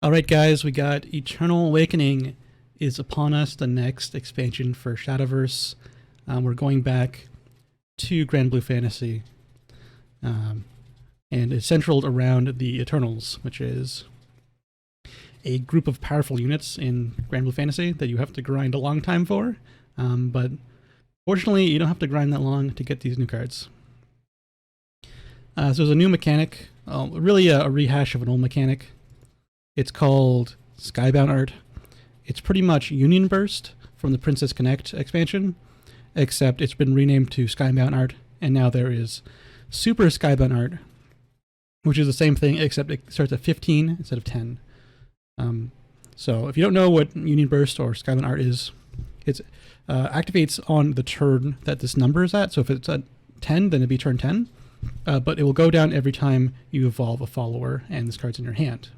Alright guys, we got Eternal Awakening is upon us, the next expansion for Shadowverse. We're going back to Granblue Fantasy. And it's centered around the Eternals, which is a group of powerful units in Granblue Fantasy that you have to grind a long time for. But fortunately, you don't have to grind that long to get these new cards. So there's a new mechanic, really a rehash of an old mechanic. It's called Skybound Art. It's pretty much Union Burst from the Princess Connect expansion, except it's been renamed to Skybound Art, and now there is Super Skybound Art, which is the same thing, except it starts at 15 instead of 10. So if you don't know what Union Burst or Skybound Art is, it activates on the turn that this number is at. So if it's at 10, then it'd be turn 10, but it will go down every time you evolve a follower and this card's in your hand.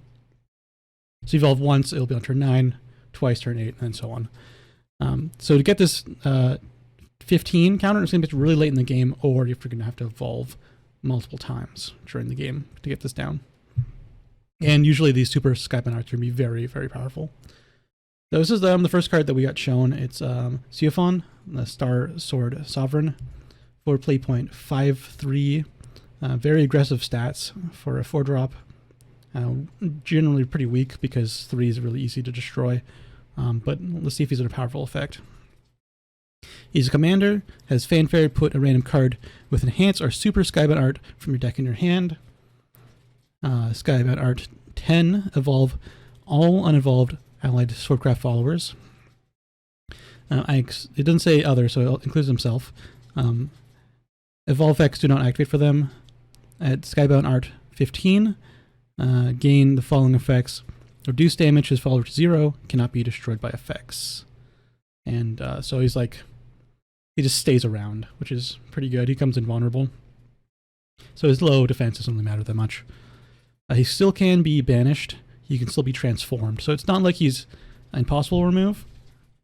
So you evolve once, it'll be on turn 9, twice turn 8, and so on. So to get this 15 counter, it's going to be really late in the game, or if you're going to have to evolve multiple times during the game to get this down. And usually these Super Skybound Arts are going to be very, very powerful. So this is the first card that we got shown. It's Seophon, the Star Sword Sovereign, for play point 5/3. Very aggressive stats for a 4-drop. Generally pretty weak because 3 is really easy to destroy, but let's see if he's in a powerful effect. He's a commander, has fanfare, put a random card with enhance or super Skybound Art from your deck in your hand. Skybound Art 10, evolve all unevolved allied Swordcraft followers. It doesn't say other, so it includes himself. Evolve effects do not activate for them. At Skybound Art 15, gain the following effects: reduce damage his follower to 0, cannot be destroyed by effects. And so he's like, he just stays around, which is pretty good. He comes invulnerable, so his low defense doesn't really matter that much. He still can be banished. He can still be transformed, so it's not like he's impossible to remove,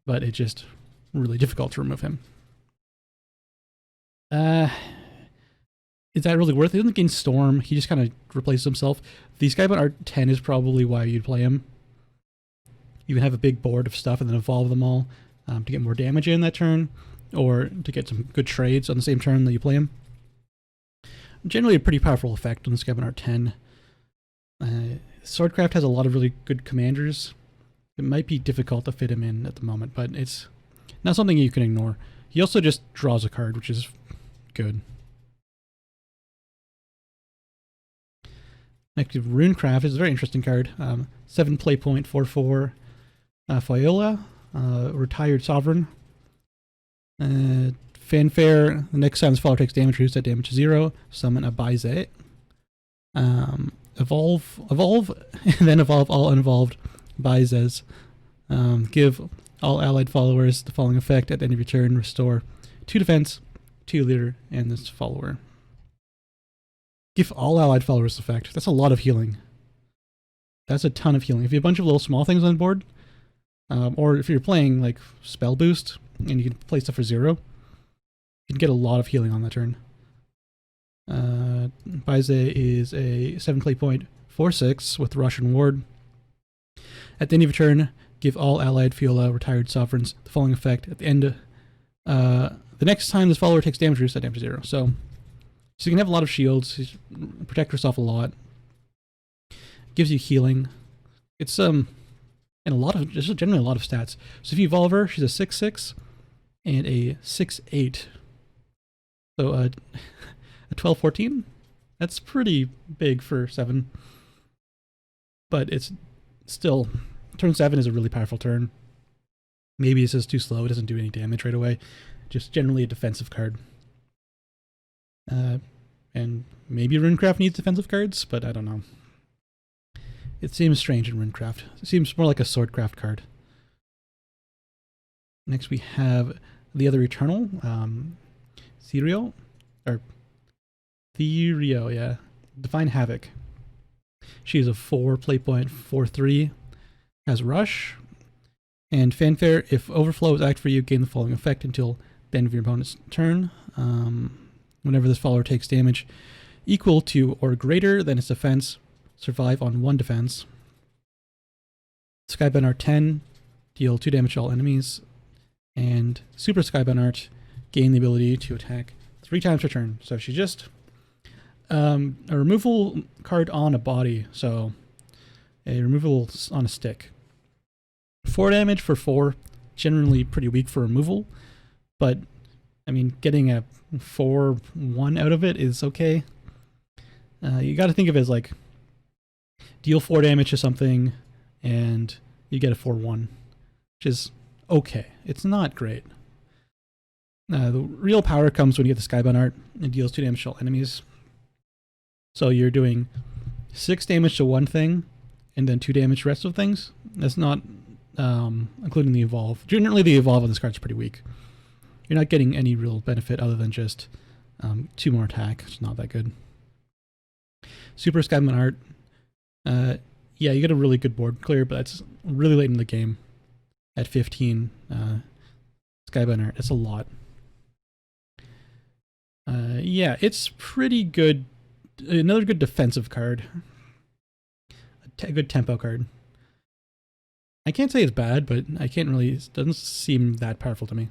but it's just really difficult to remove him. Is that really worth it? He doesn't gain Storm. He just kind of replaces himself. The Skybound Art 10 is probably why you'd play him. You can have a big board of stuff and then evolve them all to get more damage in that turn, or to get some good trades on the same turn that you play him. Generally a pretty powerful effect on the Skybound Art 10. Swordcraft has a lot of really good commanders. It might be difficult to fit him in at the moment, but it's not something you can ignore. He also just draws a card, which is good. Next, Runecraft is a very interesting card. 7 play point 4/4 Fiola, retired sovereign. Fanfare, the next time this follower takes damage, reduce that damage to 0. Summon a Baize. Evolve, and then evolve all unevolved Baizes. Give all allied followers the following effect: at the end of your turn, restore 2 defense, 2 leader, and this follower. Give all allied followers effect. That's a lot of healing. That's a ton of healing. If you have a bunch of little small things on board, or if you're playing like spell boost and you can play stuff for 0, you can get a lot of healing on that turn. Baize is a 7 play point 4/6 with Russian Ward. At the end of your turn, give all allied Fiola retired sovereigns the following effect: at the end, the next time this follower takes damage, reduce that damage to 0. So you can have a lot of shields, protect yourself a lot. Gives you healing. It's and just generally a lot of stats. So if you evolve her, she's a 6/6 and a 6/8. So a 12/14. That's pretty big for 7. But it's still, turn 7 is a really powerful turn. Maybe it's just too slow. It doesn't do any damage right away. Just generally a defensive card. And maybe Runecraft needs defensive cards, but I don't know. It seems strange in Runecraft. It seems more like a Swordcraft card. Next we have the other Eternal, Therio, yeah. Divine Havoc. She is a 4 play point 4/3, has Rush, and Fanfare. If Overflow is active for you, gain the following effect until the end of your opponent's turn. Whenever this follower takes damage equal to or greater than its defense, survive on 1 defense. Skybound Art 10, deal 2 damage to all enemies. And Super Skybound Art, gain the ability to attack 3 times per turn. So she's just a removal card on a body, so a removal on a stick. 4 damage for 4, generally pretty weak for removal, but I mean, getting a 4/1 out of it is okay. You got to think of it as like deal 4 damage to something, and you get a 4/1, which is okay. It's not great. The real power comes when you get the Skybound Art. It deals 2 damage to all enemies. So you're doing 6 damage to one thing, and then 2 damage to the rest of things. That's not including the evolve. Generally, the evolve on this card is pretty weak. You're not getting any real benefit other than just 2 more attack. It's not that good. Super Skybound Art. Yeah, you get a really good board clear, but that's really late in the game. At 15, Skybound Art. That's a lot. Yeah, it's pretty good. Another good defensive card. A good tempo card. I can't say it's bad, but I can't really. It doesn't seem that powerful to me.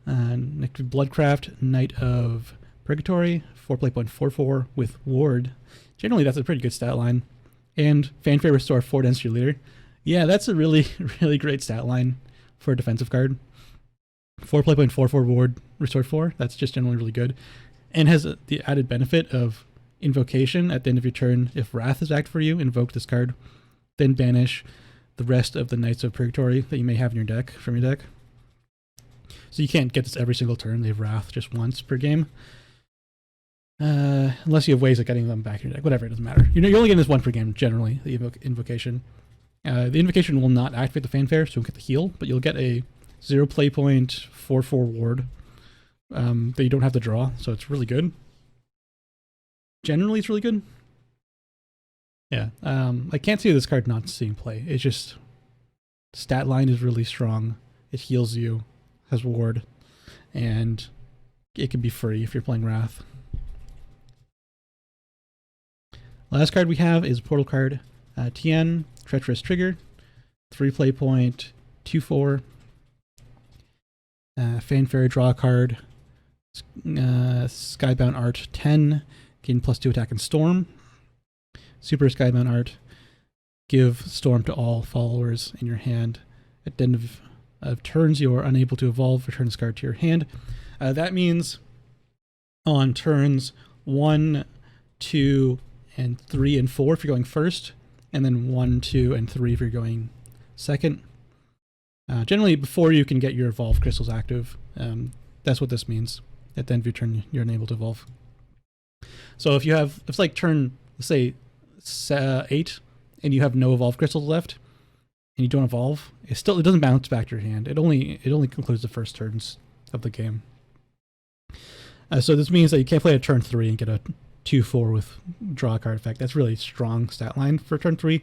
Next, Bloodcraft, Knight of Purgatory, 4 play.44 with Ward. Generally, that's a pretty good stat line. And Fanfare Restore 4 density leader. Yeah, that's a really, really great stat line for a defensive card. 4 play.44 Ward, Restore 4. That's just generally really good. And has the added benefit of Invocation at the end of your turn. If Wrath is active for you, invoke this card. Then banish the rest of the Knights of Purgatory that you may have in your deck, from your deck. So you can't get this every single turn. They have Wrath just once per game. Unless you have ways of getting them back in your deck. Whatever, it doesn't matter. You're only getting this one per game, generally, the Invocation. The Invocation will not activate the Fanfare, so you'll get the heal, but you'll get a 0 play.44 ward that you don't have to draw, so it's really good. Generally, it's really good. Yeah, I can't see this card not seeing play. It's just, stat line is really strong. It heals you, has ward, and it can be free if you're playing Wrath. Last card we have is Portal card, Tien, Treacherous Trigger, 3 play.24. Fanfare, draw a card. Skybound Art 10, gain +2 attack and Storm. Super Skybound Art, give Storm to all followers in your hand. At the end of turns you are unable to evolve, return this card to your hand. That means on turns 1, 2, and 3 and 4 if you're going first, and then 1, 2, and 3 if you're going second. Generally, before you can get your evolve crystals active, that's what this means. At the end of your turn, you're unable to evolve. So if you have, it's like turn, let's say 8, and you have no evolve crystals left, and you don't evolve, it doesn't bounce back to your hand. It only concludes the first turns of the game. So this means that you can't play a turn 3 and get a 2/4 with draw a card effect. That's really strong stat line for turn 3.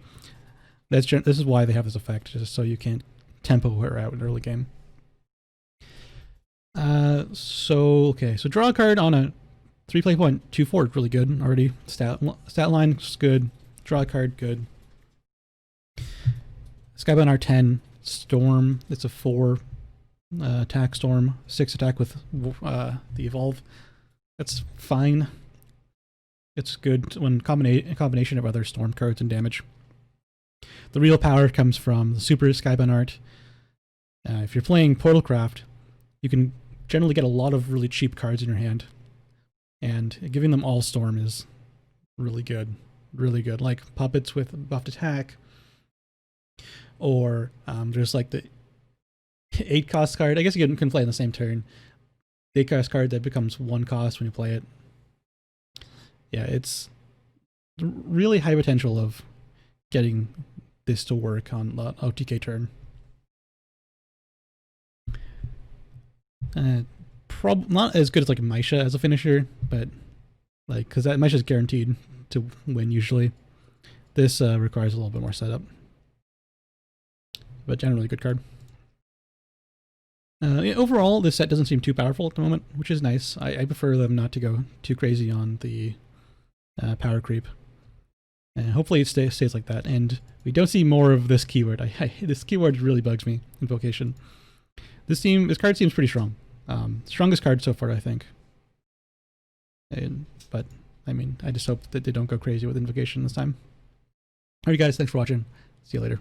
This is why they have this effect, just so you can't tempo her out in early game. So draw a card on a 3 play.24 is really good already. Stat line is good. Draw a card, good. Skybound R10, Storm. It's a 4 attack Storm, 6 attack with the evolve. That's fine. It's good when combination of other Storm cards and damage. The real power comes from the Super Skybound Art. If you're playing Portalcraft, you can generally get a lot of really cheap cards in your hand, and giving them all Storm is really good. Really good. Like puppets with buffed attack, or there's like the 8 cost card. I guess you can play in the same turn. The 8 cost card that becomes 1 cost when you play it. Yeah, it's really high potential of getting this to work on OTK turn. Not as good as like Maisha as a finisher, but like, because that Maisha is guaranteed to win usually. This requires a little bit more setup, but generally a good card. Yeah, overall, this set doesn't seem too powerful at the moment, which is nice. I prefer them not to go too crazy on the power creep. And hopefully it stays like that. And we don't see more of this keyword. This keyword really bugs me, Invocation. This card seems pretty strong. Strongest card so far, I think. But, I mean, I just hope that they don't go crazy with Invocation this time. Alright guys, thanks for watching. See you later.